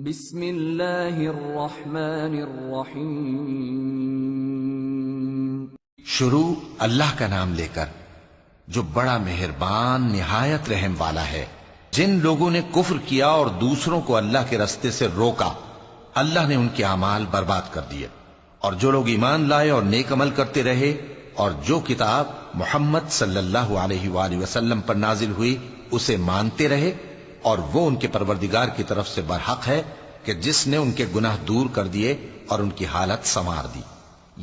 بسم اللہ الرحمن الرحیم۔ شروع اللہ کا نام لے کر جو بڑا مہربان نہایت رحم والا ہے۔ جن لوگوں نے کفر کیا اور دوسروں کو اللہ کے رستے سے روکا، اللہ نے ان کے اعمال برباد کر دیے، اور جو لوگ ایمان لائے اور نیک عمل کرتے رہے اور جو کتاب محمد صلی اللہ علیہ وآلہ وسلم پر نازل ہوئی اسے مانتے رہے، اور وہ ان کے پروردگار کی طرف سے برحق ہے کہ جس نے ان کے گناہ دور کر دیے اور ان کی حالت سنوار دی۔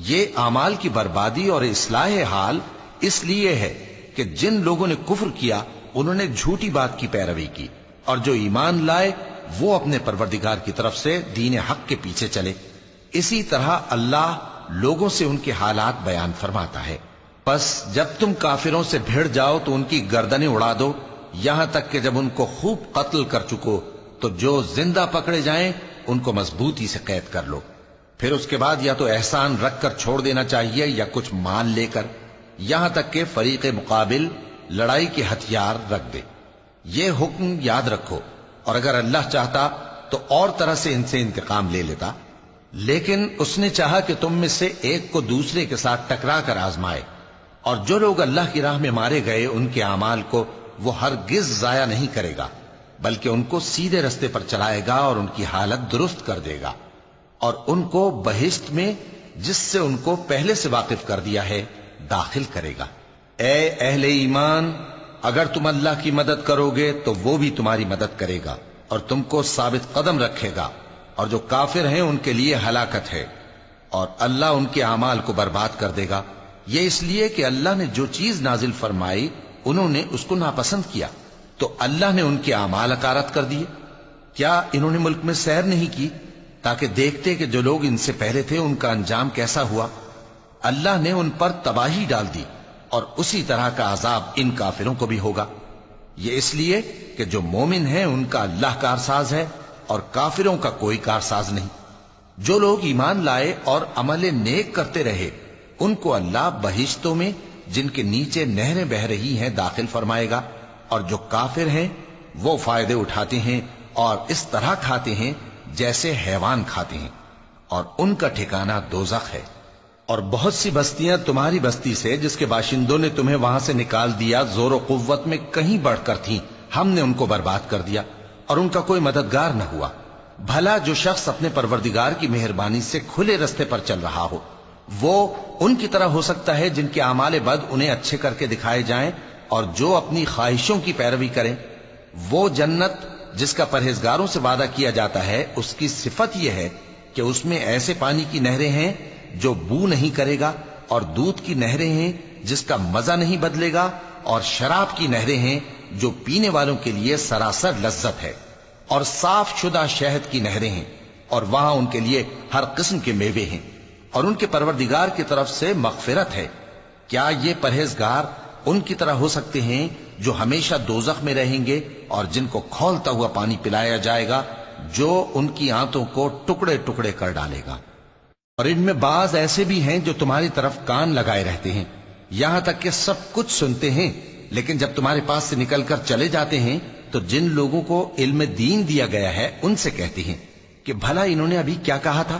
یہ اعمال کی بربادی اور اصلاح حال اس لیے ہے کہ جن لوگوں نے کفر کیا انہوں نے جھوٹی بات کی پیروی کی، اور جو ایمان لائے وہ اپنے پروردگار کی طرف سے دین حق کے پیچھے چلے۔ اسی طرح اللہ لوگوں سے ان کے حالات بیان فرماتا ہے۔ پس جب تم کافروں سے بھیڑ جاؤ تو ان کی گردنیں اڑا دو، یہاں تک کہ جب ان کو خوب قتل کر چکو تو جو زندہ پکڑے جائیں ان کو مضبوطی سے قید کر لو۔ پھر اس کے بعد یا تو احسان رکھ کر چھوڑ دینا چاہیے یا کچھ مال لے کر، یہاں تک کہ فریق مقابل لڑائی کے ہتھیار رکھ دے۔ یہ حکم یاد رکھو، اور اگر اللہ چاہتا تو اور طرح سے ان سے انتقام لے لیتا، لیکن اس نے چاہا کہ تم میں سے ایک کو دوسرے کے ساتھ ٹکرا کر آزمائے۔ اور جو لوگ اللہ کی راہ میں مارے گئے ان کے اعمال کو وہ ہرگز ضائع نہیں کرے گا، بلکہ ان کو سیدھے رستے پر چلائے گا اور ان کی حالت درست کر دے گا، اور ان کو بہشت میں جس سے ان کو پہلے سے واقف کر دیا ہے داخل کرے گا۔ اے اہل ایمان، اگر تم اللہ کی مدد کرو گے تو وہ بھی تمہاری مدد کرے گا اور تم کو ثابت قدم رکھے گا، اور جو کافر ہیں ان کے لیے ہلاکت ہے، اور اللہ ان کے اعمال کو برباد کر دے گا۔ یہ اس لیے کہ اللہ نے جو چیز نازل فرمائی انہوں نے اس کو ناپسند کیا، تو اللہ نے ان کے اعمال اکارت کر دیے۔ کیا انہوں نے ملک میں سیر نہیں کی تاکہ دیکھتے کہ جو لوگ ان سے پہلے تھے ان کا انجام کیسا ہوا؟ اللہ نے ان پر تباہی ڈال دی، اور اسی طرح کا عذاب ان کافروں کو بھی ہوگا۔ یہ اس لیے کہ جو مومن ہیں ان کا اللہ کارساز ہے اور کافروں کا کوئی کارساز نہیں۔ جو لوگ ایمان لائے اور عمل نیک کرتے رہے ان کو اللہ بہشتوں میں جن کے نیچے نہریں بہ رہی ہیں داخل فرمائے گا، اور جو کافر ہیں وہ فائدے اٹھاتے ہیں اور اس طرح کھاتے ہیں جیسے حیوان کھاتے ہیں، اور ان کا ٹھکانہ دوزخ ہے۔ اور بہت سی بستیاں تمہاری بستی سے جس کے باشندوں نے تمہیں وہاں سے نکال دیا زور و قوت میں کہیں بڑھ کر تھیں، ہم نے ان کو برباد کر دیا اور ان کا کوئی مددگار نہ ہوا۔ بھلا جو شخص اپنے پروردگار کی مہربانی سے کھلے رستے پر چل رہا ہو وہ ان کی طرح ہو سکتا ہے جن کے اعمال بد انہیں اچھے کر کے دکھائے جائیں، اور جو اپنی خواہشوں کی پیروی کریں۔ وہ جنت جس کا پرہیزگاروں سے وعدہ کیا جاتا ہے اس کی صفت یہ ہے کہ اس میں ایسے پانی کی نہریں ہیں جو بو نہیں کرے گا، اور دودھ کی نہریں ہیں جس کا مزہ نہیں بدلے گا، اور شراب کی نہریں ہیں جو پینے والوں کے لیے سراسر لذت ہے، اور صاف شدہ شہد کی نہریں ہیں، اور وہاں ان کے لیے ہر قسم کے میوے ہیں، اور ان کے پروردگار کی طرف سے مغفرت ہے۔ کیا یہ پرہیزگار ان کی طرح ہو سکتے ہیں جو ہمیشہ دوزخ میں رہیں گے اور جن کو کھولتا ہوا پانی پلایا جائے گا جو ان کی آنتوں کو ٹکڑے ٹکڑے کر ڈالے گا؟ اور ان میں بعض ایسے بھی ہیں جو تمہاری طرف کان لگائے رہتے ہیں، یہاں تک کہ سب کچھ سنتے ہیں، لیکن جب تمہارے پاس سے نکل کر چلے جاتے ہیں تو جن لوگوں کو علم دین دیا گیا ہے ان سے کہتے ہیں کہ بھلا انہوں نے ابھی کیا کہا تھا؟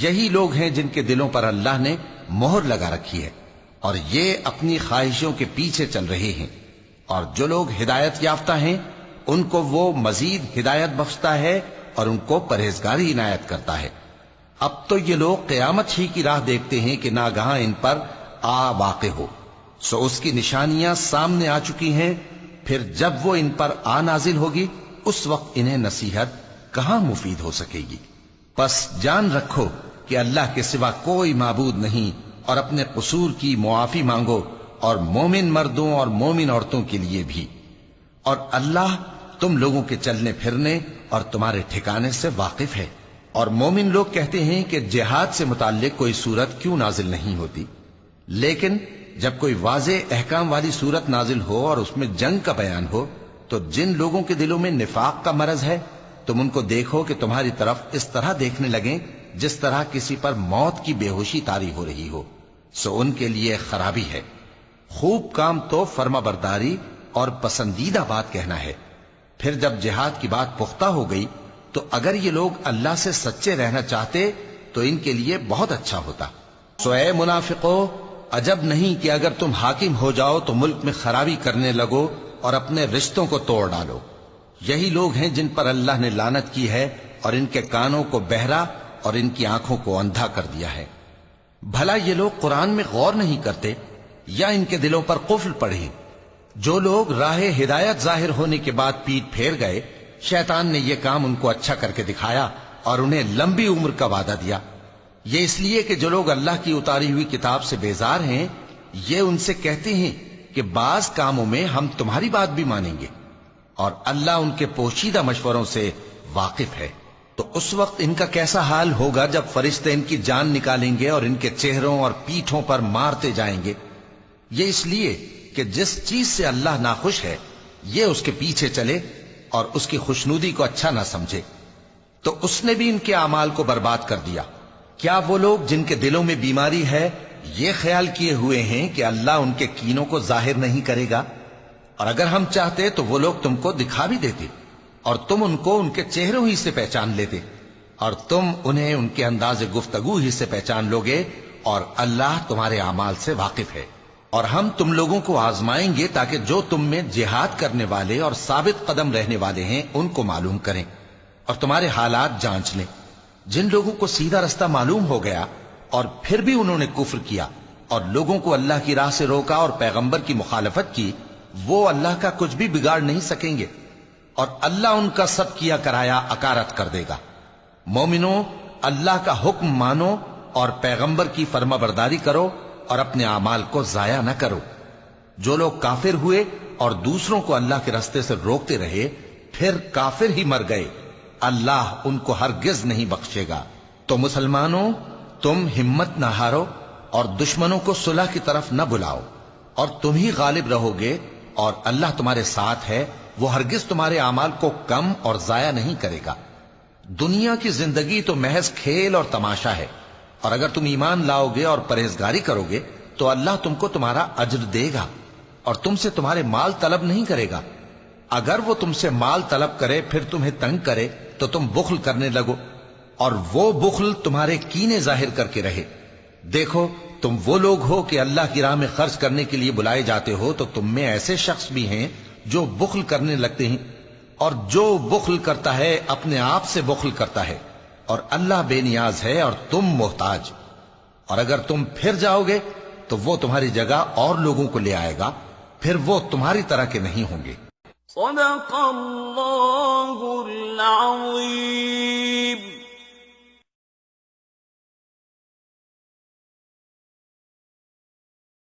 یہی لوگ ہیں جن کے دلوں پر اللہ نے مہر لگا رکھی ہے، اور یہ اپنی خواہشوں کے پیچھے چل رہے ہیں۔ اور جو لوگ ہدایت یافتہ ہیں ان کو وہ مزید ہدایت بخشتا ہے اور ان کو پرہیزگاری عنایت کرتا ہے۔ اب تو یہ لوگ قیامت ہی کی راہ دیکھتے ہیں کہ ناگہاں ان پر آ واقع ہو، سو اس کی نشانیاں سامنے آ چکی ہیں، پھر جب وہ ان پر آ نازل ہوگی اس وقت انہیں نصیحت کہاں مفید ہو سکے گی۔ پس جان رکھو کہ اللہ کے سوا کوئی معبود نہیں، اور اپنے قصور کی معافی مانگو، اور مومن مردوں اور مومن عورتوں کے لیے بھی۔ اور اللہ تم لوگوں کے چلنے پھرنے اور تمہارے ٹھکانے سے واقف ہے۔ اور مومن لوگ کہتے ہیں کہ جہاد سے متعلق کوئی سورت کیوں نازل نہیں ہوتی، لیکن جب کوئی واضح احکام والی سورت نازل ہو اور اس میں جنگ کا بیان ہو تو جن لوگوں کے دلوں میں نفاق کا مرض ہے تم ان کو دیکھو کہ تمہاری طرف اس طرح دیکھنے لگیں جس طرح کسی پر موت کی بے ہوشی طاری ہو رہی ہو، سو ان کے لیے خرابی ہے۔ خوب کام تو فرما برداری اور پسندیدہ بات کہنا ہے، پھر جب جہاد کی بات پختہ ہو گئی تو اگر یہ لوگ اللہ سے سچے رہنا چاہتے تو ان کے لیے بہت اچھا ہوتا۔ سو اے منافقو، عجب نہیں کہ اگر تم حاکم ہو جاؤ تو ملک میں خرابی کرنے لگو اور اپنے رشتوں کو توڑ ڈالو۔ یہی لوگ ہیں جن پر اللہ نے لعنت کی ہے اور ان کے کانوں کو بہرا اور ان کی آنکھوں کو اندھا کر دیا ہے۔ بھلا یہ لوگ قرآن میں غور نہیں کرتے یا ان کے دلوں پر قفل پڑے؟ جو لوگ راہ ہدایت ظاہر ہونے کے بعد پیٹ پھیر گئے، شیطان نے یہ کام ان کو اچھا کر کے دکھایا اور انہیں لمبی عمر کا وعدہ دیا۔ یہ اس لیے کہ جو لوگ اللہ کی اتاری ہوئی کتاب سے بیزار ہیں، یہ ان سے کہتے ہیں کہ بعض کاموں میں ہم تمہاری بات بھی مانیں گے، اور اللہ ان کے پوشیدہ مشوروں سے واقف ہے۔ تو اس وقت ان کا کیسا حال ہوگا جب فرشتے ان کی جان نکالیں گے اور ان کے چہروں اور پیٹھوں پر مارتے جائیں گے۔ یہ اس لیے کہ جس چیز سے اللہ ناخوش ہے یہ اس کے پیچھے چلے اور اس کی خوشنودی کو اچھا نہ سمجھے، تو اس نے بھی ان کے اعمال کو برباد کر دیا۔ کیا وہ لوگ جن کے دلوں میں بیماری ہے یہ خیال کیے ہوئے ہیں کہ اللہ ان کے کینوں کو ظاہر نہیں کرے گا؟ اور اگر ہم چاہتے تو وہ لوگ تم کو دکھا بھی دیتے اور تم ان کو ان کے چہروں ہی سے پہچان لیتے، اور تم انہیں ان کے انداز گفتگو ہی سے پہچان لوگے، اور اللہ تمہارے اعمال سے واقف ہے۔ اور ہم تم لوگوں کو آزمائیں گے تاکہ جو تم میں جہاد کرنے والے اور ثابت قدم رہنے والے ہیں ان کو معلوم کریں اور تمہارے حالات جانچ لیں۔ جن لوگوں کو سیدھا رستہ معلوم ہو گیا اور پھر بھی انہوں نے کفر کیا اور لوگوں کو اللہ کی راہ سے روکا اور پیغمبر کی مخالفت کی، وہ اللہ کا کچھ بھی بگاڑ نہیں سکیں گے، اور اللہ ان کا سب کیا کرایا اکارت کر دے گا۔ مومنو، اللہ کا حکم مانو اور پیغمبر کی فرما برداری کرو اور اپنے اعمال کو ضائع نہ کرو۔ جو لوگ کافر ہوئے اور دوسروں کو اللہ کے راستے سے روکتے رہے پھر کافر ہی مر گئے، اللہ ان کو ہرگز نہیں بخشے گا۔ تو مسلمانوں، تم ہمت نہ ہارو اور دشمنوں کو صلح کی طرف نہ بلاؤ، اور تم ہی غالب رہو گے، اور اللہ تمہارے ساتھ ہے، وہ ہرگز تمہارے اعمال کو کم اور ضائع نہیں کرے گا۔ دنیا کی زندگی تو محض کھیل اور تماشا ہے، اور اگر تم ایمان لاؤ گے اور پرہیزگاری کرو گے تو اللہ تم کو تمہارا اجر دے گا اور تم سے تمہارے مال طلب نہیں کرے گا۔ اگر وہ تم سے مال طلب کرے پھر تمہیں تنگ کرے تو تم بخل کرنے لگو، اور وہ بخل تمہارے کینے ظاہر کر کے رہے۔ دیکھو، تم وہ لوگ ہو کہ اللہ کی راہ میں خرچ کرنے کے لیے بلائے جاتے ہو، تو تم میں ایسے شخص بھی ہیں جو بخل کرنے لگتے ہیں، اور جو بخل کرتا ہے اپنے آپ سے بخل کرتا ہے، اور اللہ بے نیاز ہے اور تم محتاج۔ اور اگر تم پھر جاؤ گے تو وہ تمہاری جگہ اور لوگوں کو لے آئے گا، پھر وہ تمہاری طرح کے نہیں ہوں گے۔ صدق اللہ العظیم۔